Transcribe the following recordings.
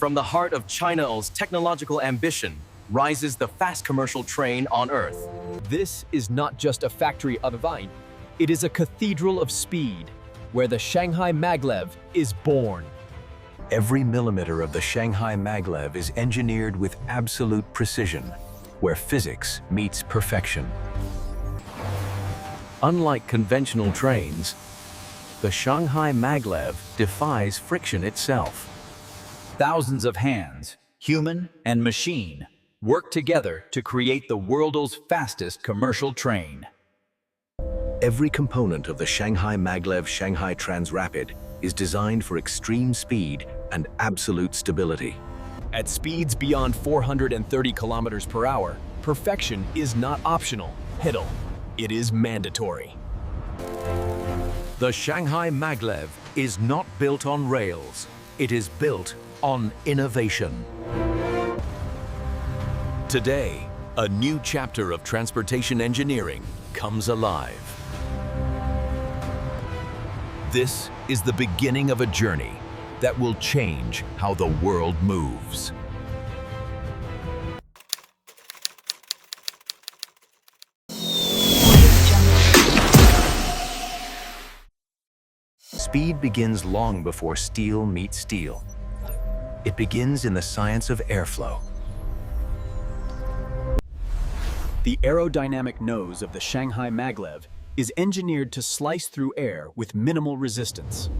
From the heart of China's technological ambition rises the fast commercial train on Earth. This is not just a factory of design, it is a cathedral of speed, where the Shanghai Maglev is born. Every millimeter of the Shanghai Maglev is engineered with absolute precision, where physics meets perfection. Unlike conventional trains, the Shanghai Maglev defies friction itself. Thousands of hands, human and machine, work together to create the world's fastest commercial train. Every component of the Shanghai Maglev Shanghai Transrapid is designed for extreme speed and absolute stability. At speeds beyond 430 kilometers per hour, perfection is not optional, it is mandatory. The Shanghai Maglev is not built on rails. It is built on innovation. Today, a new chapter of transportation engineering comes alive. This is the beginning of a journey that will change how the world moves. Speed begins long before steel meets steel. It begins in the science of airflow. The aerodynamic nose of the Shanghai Maglev is engineered to slice through air with minimal resistance.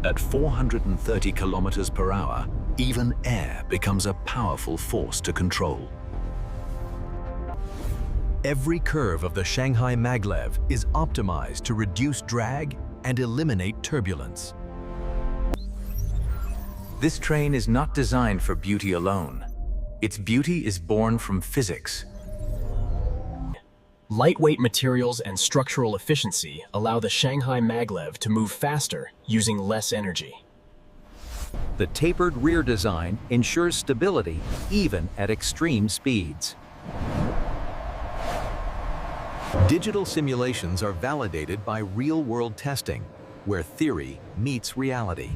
At 430 kilometers per hour, even air becomes a powerful force to control. Every curve of the Shanghai Maglev is optimized to reduce drag and eliminate turbulence. This train is not designed for beauty alone. Its beauty is born from physics. Lightweight materials and structural efficiency allow the Shanghai Maglev to move faster using less energy. The tapered rear design ensures stability even at extreme speeds. Digital simulations are validated by real-world testing, where theory meets reality.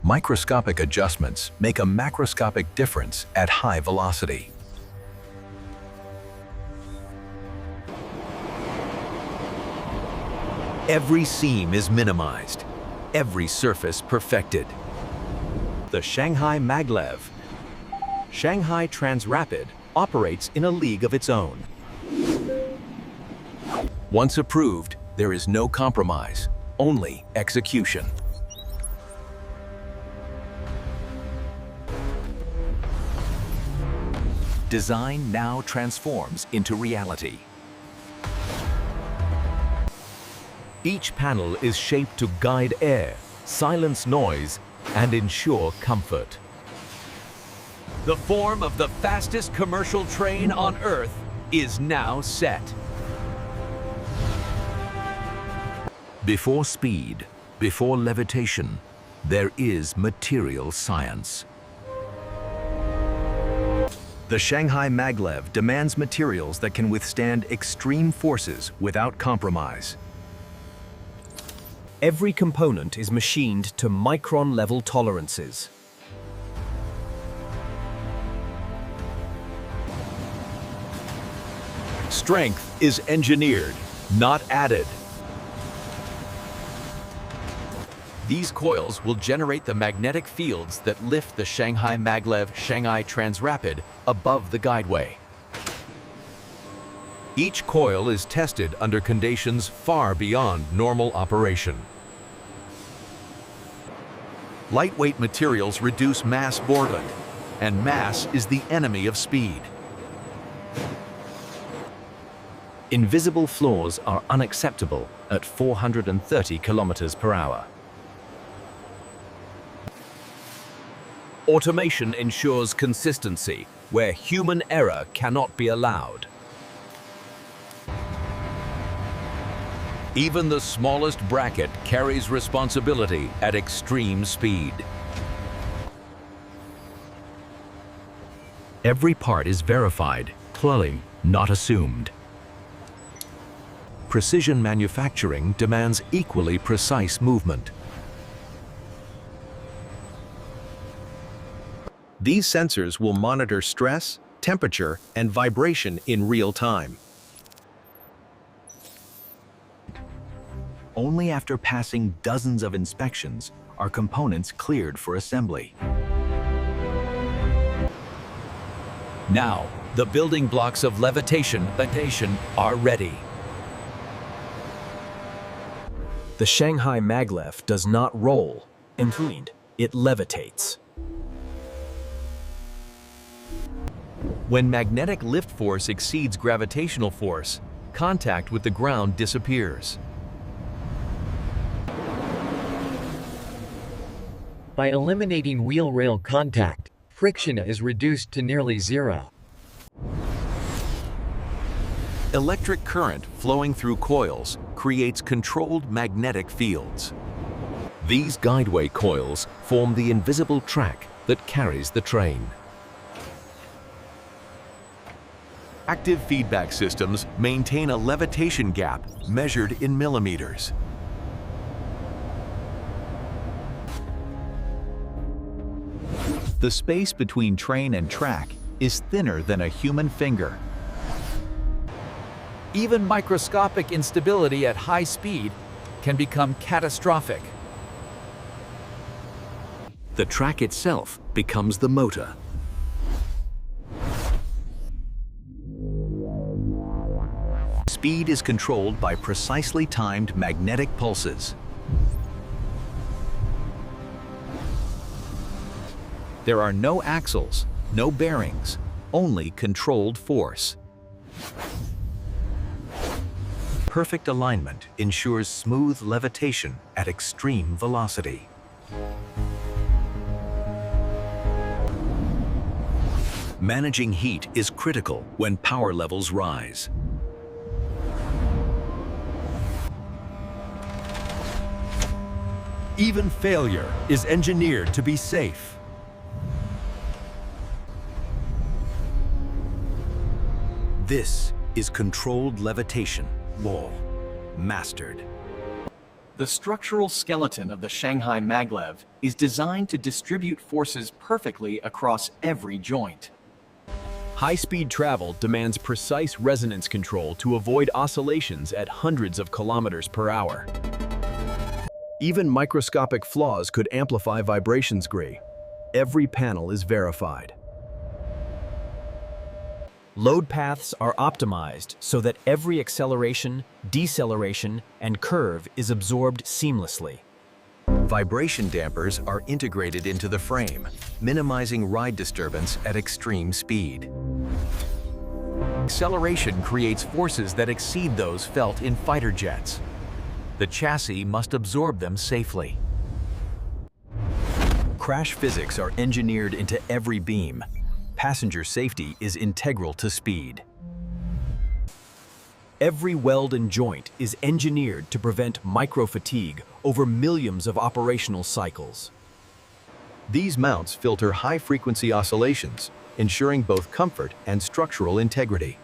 Microscopic adjustments make a macroscopic difference at high velocity. Every seam is minimized, every surface perfected. The Shanghai Maglev, Shanghai Transrapid, operates in a league of its own. Once approved, there is no compromise, only execution. Design now transforms into reality. Each panel is shaped to guide air, silence noise, and ensure comfort. The form of the fastest commercial train on Earth is now set. Before speed, before levitation, there is material science. The Shanghai Maglev demands materials that can withstand extreme forces without compromise. Every component is machined to micron-level tolerances. Strength is engineered, not added. These coils will generate the magnetic fields that lift the Shanghai Maglev Shanghai Transrapid above the guideway. Each coil is tested under conditions far beyond normal operation. Lightweight materials reduce mass boredom, and mass is the enemy of speed. Invisible flaws are unacceptable at 430 kilometers per hour. Automation ensures consistency where human error cannot be allowed. Even the smallest bracket carries responsibility at extreme speed. Every part is verified, clearly, not assumed. Precision manufacturing demands equally precise movement. These sensors will monitor stress, temperature, and vibration in real time. Only after passing dozens of inspections are components cleared for assembly. Now, the building blocks of levitation are ready. The Shanghai Maglev does not roll, indeed, it levitates. When magnetic lift force exceeds gravitational force, contact with the ground disappears. By eliminating wheel-rail contact, friction is reduced to nearly zero. Electric current flowing through coils creates controlled magnetic fields. These guideway coils form the invisible track that carries the train. Active feedback systems maintain a levitation gap measured in millimeters. The space between train and track is thinner than a human finger. Even microscopic instability at high speed can become catastrophic. The track itself becomes the motor. Speed is controlled by precisely timed magnetic pulses. There are no axles, no bearings, only controlled force. Perfect alignment ensures smooth levitation at extreme velocity. Managing heat is critical when power levels rise. Even failure is engineered to be safe. This is controlled levitation, all mastered. The structural skeleton of the Shanghai Maglev is designed to distribute forces perfectly across every joint. High-speed travel demands precise resonance control to avoid oscillations at hundreds of kilometers per hour. Even microscopic flaws could amplify vibrations. Every panel is verified. Load paths are optimized so that every acceleration, deceleration, and curve is absorbed seamlessly. Vibration dampers are integrated into the frame, minimizing ride disturbance at extreme speed. Acceleration creates forces that exceed those felt in fighter jets. The chassis must absorb them safely. Crash physics are engineered into every beam. Passenger safety is integral to speed. Every weld and joint is engineered to prevent micro-fatigue over millions of operational cycles. These mounts filter high-frequency oscillations, ensuring both comfort and structural integrity.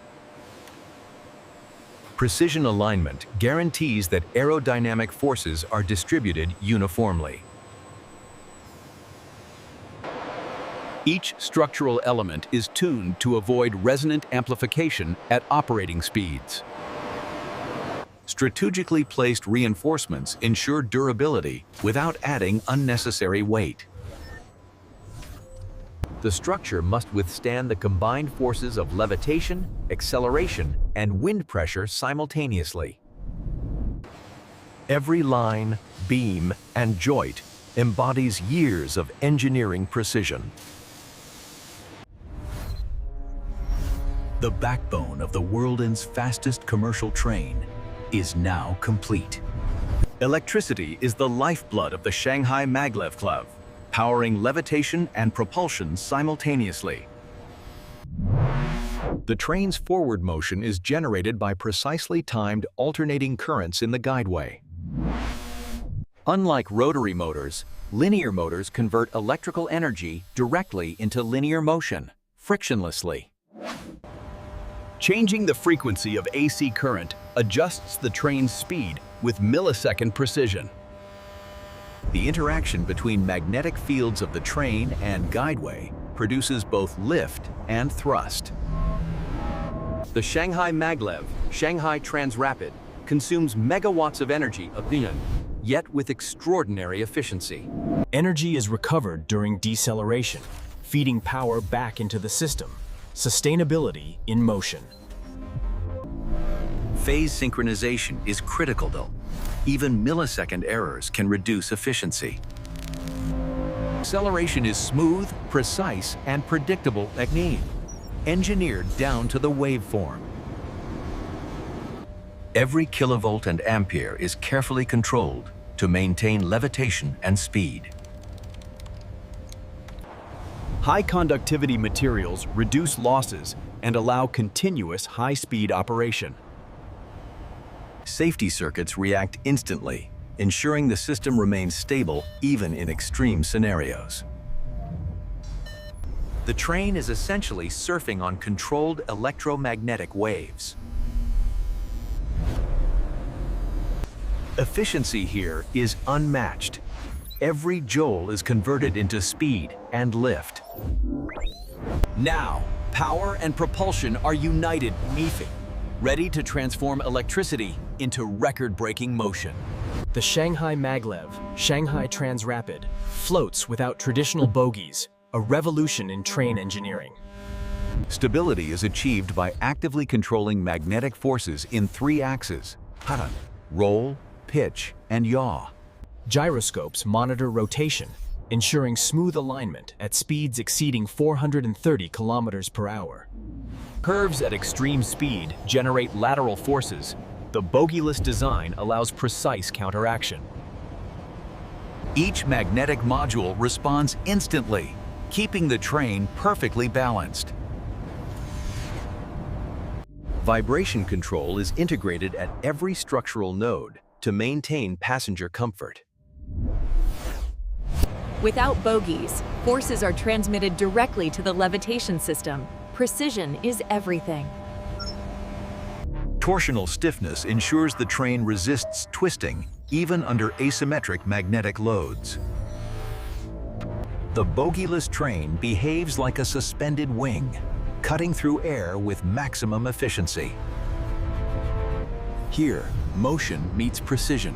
Precision alignment guarantees that aerodynamic forces are distributed uniformly. Each structural element is tuned to avoid resonant amplification at operating speeds. Strategically placed reinforcements ensure durability without adding unnecessary weight. The structure must withstand the combined forces of levitation, acceleration, and wind pressure simultaneously. Every line, beam, and joint embodies years of engineering precision. The backbone of the world's fastest commercial train is now complete. Electricity is the lifeblood of the Shanghai Maglev Club, powering levitation and propulsion simultaneously. The train's forward motion is generated by precisely timed alternating currents in the guideway. Unlike rotary motors, linear motors convert electrical energy directly into linear motion, frictionlessly. Changing the frequency of AC current adjusts the train's speed with millisecond precision. The interaction between magnetic fields of the train and guideway produces both lift and thrust. The Shanghai Maglev, Shanghai Transrapid, consumes megawatts of energy, yet with extraordinary efficiency. Energy is recovered during deceleration, feeding power back into the system. Sustainability in motion. Phase synchronization is critical though. Even millisecond errors can reduce efficiency. Acceleration is smooth, precise, and predictable, engineered down to the waveform. Every kilovolt and ampere is carefully controlled to maintain levitation and speed. High conductivity materials reduce losses and allow continuous high-speed operation. Safety circuits react instantly, ensuring the system remains stable even in extreme scenarios. The train is essentially surfing on controlled electromagnetic waves. Efficiency here is unmatched. Every joule is converted into speed and lift. Now, power and propulsion are united, ready to transform electricity into record-breaking motion. The Shanghai Maglev, Shanghai Transrapid, floats without traditional bogies, a revolution in train engineering. Stability is achieved by actively controlling magnetic forces in 3 axes: roll, pitch, and yaw. Gyroscopes monitor rotation, ensuring smooth alignment at speeds exceeding 430 kilometers per hour. Curves at extreme speed generate lateral forces. The bogieless design allows precise counteraction. Each magnetic module responds instantly, keeping the train perfectly balanced. Vibration control is integrated at every structural node to maintain passenger comfort. Without bogies, forces are transmitted directly to the levitation system. Precision is everything. Torsional stiffness ensures the train resists twisting even under asymmetric magnetic loads. The bogieless train behaves like a suspended wing, cutting through air with maximum efficiency. Here, motion meets precision.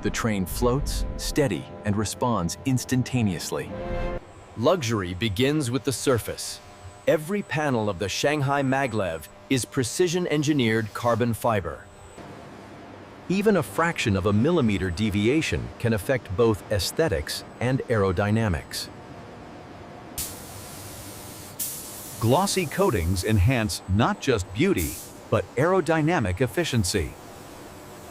The train floats, steady, and responds instantaneously. Luxury begins with the surface. Every panel of the Shanghai Maglev is precision-engineered carbon fiber. Even a fraction of a millimeter deviation can affect both aesthetics and aerodynamics. Glossy coatings enhance not just beauty, but aerodynamic efficiency.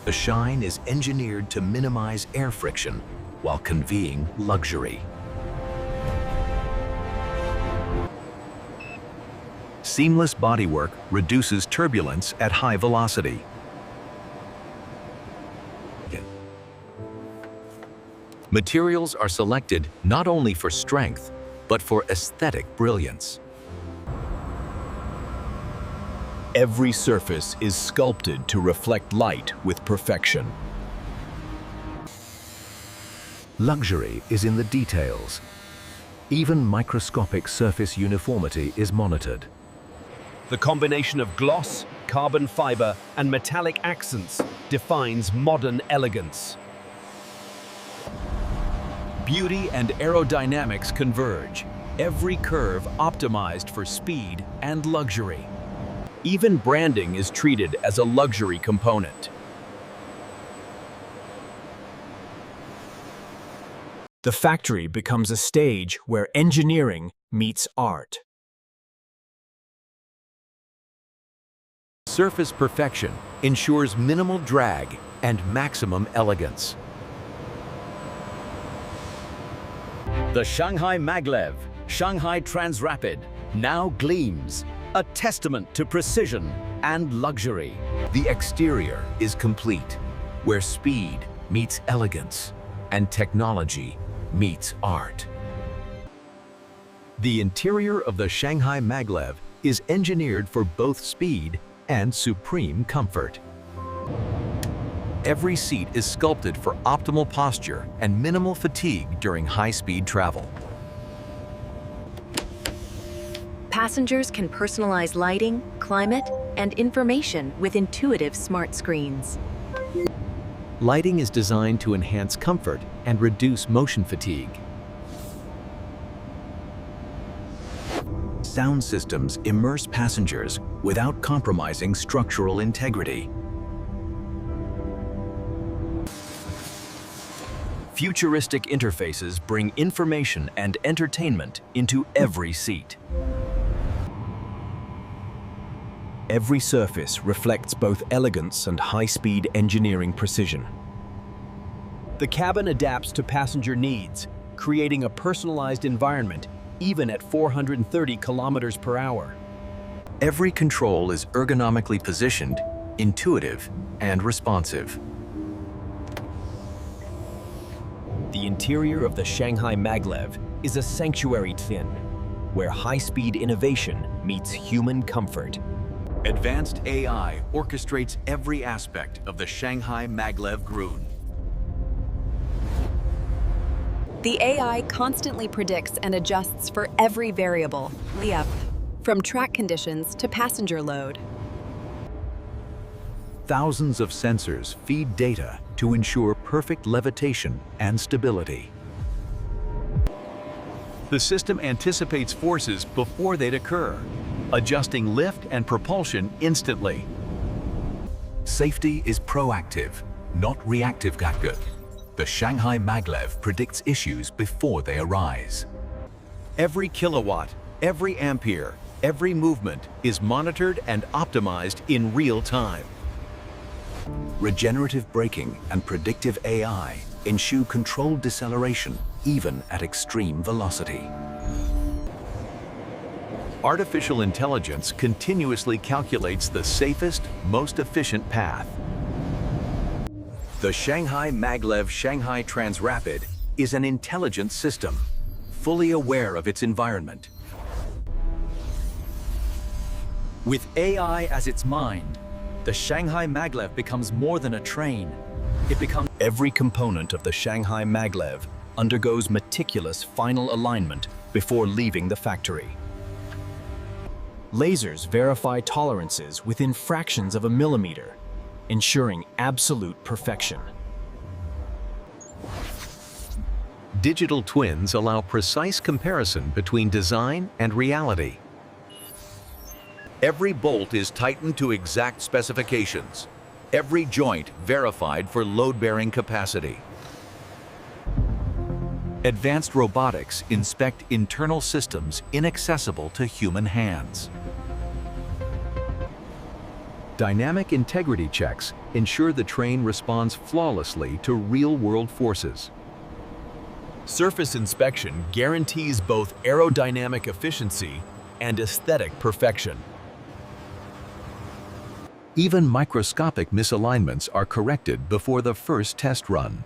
The shine is engineered to minimize air friction while conveying luxury. Seamless bodywork reduces turbulence at high velocity. Materials are selected not only for strength, but for aesthetic brilliance. Every surface is sculpted to reflect light with perfection. Luxury is in the details. Even microscopic surface uniformity is monitored. The combination of gloss, carbon fiber, and metallic accents defines modern elegance. Beauty and aerodynamics converge, every curve optimized for speed and luxury. Even branding is treated as a luxury component. The factory becomes a stage where engineering meets art. Surface perfection ensures minimal drag and maximum elegance. The Shanghai Maglev, Shanghai Transrapid, now gleams, a testament to precision and luxury. The exterior is complete, where speed meets elegance and technology meets art. The interior of the Shanghai Maglev is engineered for both speed and supreme comfort. Every seat is sculpted for optimal posture and minimal fatigue during high-speed travel. Passengers can personalize lighting, climate, and information with intuitive smart screens. Lighting is designed to enhance comfort and reduce motion fatigue. Sound systems immerse passengers without compromising structural integrity. Futuristic interfaces bring information and entertainment into every seat. Every surface reflects both elegance and high-speed engineering precision. The cabin adapts to passenger needs, creating a personalized environment even at 430 kilometers per hour. Every control is ergonomically positioned, intuitive, and responsive. The interior of the Shanghai Maglev is a sanctuary twin, where high-speed innovation meets human comfort. Advanced AI orchestrates every aspect of the Shanghai Maglev Group. The AI constantly predicts and adjusts for every variable, from track conditions to passenger load. Thousands of sensors feed data to ensure perfect levitation and stability. The system anticipates forces before they'd occur, adjusting lift and propulsion instantly. Safety is proactive, not reactive. The Shanghai Maglev predicts issues before they arise. Every kilowatt, every ampere, every movement is monitored and optimized in real time. Regenerative braking and predictive AI ensure controlled deceleration even at extreme velocity. Artificial intelligence continuously calculates the safest, most efficient path. The Shanghai Maglev Shanghai Transrapid is an intelligent system, fully aware of its environment. With AI as its mind, the Shanghai Maglev becomes more than a train. It becomes Every component of the Shanghai Maglev undergoes meticulous final alignment before leaving the factory. Lasers verify tolerances within fractions of a millimeter, ensuring absolute perfection. Digital twins allow precise comparison between design and reality. Every bolt is tightened to exact specifications. Every joint verified for load-bearing capacity. Advanced robotics inspect internal systems inaccessible to human hands. Dynamic integrity checks ensure the train responds flawlessly to real-world forces. Surface inspection guarantees both aerodynamic efficiency and aesthetic perfection. Even microscopic misalignments are corrected before the first test run.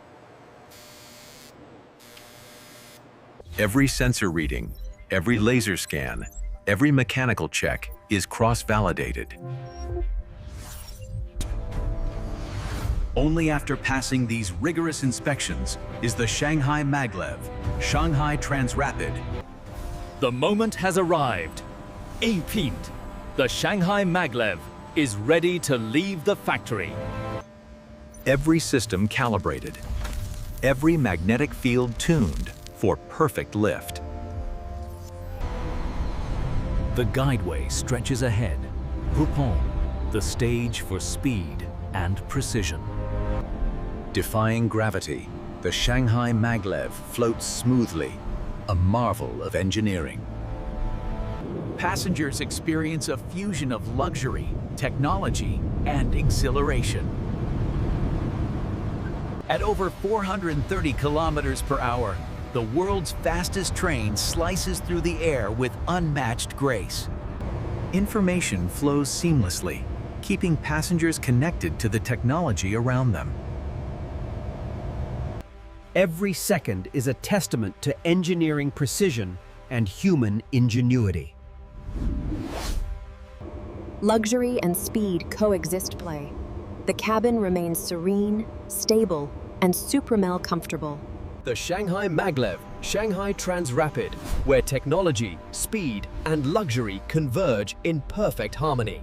Every sensor reading, every laser scan, every mechanical check is cross-validated. Only after passing these rigorous inspections is the Shanghai Maglev, Shanghai Transrapid. The moment has arrived. The Shanghai Maglev is ready to leave the factory. Every system calibrated. Every magnetic field tuned for perfect lift. The guideway stretches ahead. Propulsion, the stage for speed and precision. Defying gravity, the Shanghai Maglev floats smoothly, a marvel of engineering. Passengers experience a fusion of luxury, technology, and exhilaration. At over 430 kilometers per hour, the world's fastest train slices through the air with unmatched grace. Information flows seamlessly, keeping passengers connected to the technology around them. Every second is a testament to engineering precision and human ingenuity. Luxury and speed coexist play. The cabin remains serene, stable, and supremel comfortable. The Shanghai Maglev Shanghai Transrapid, where technology, speed, and luxury converge in perfect harmony.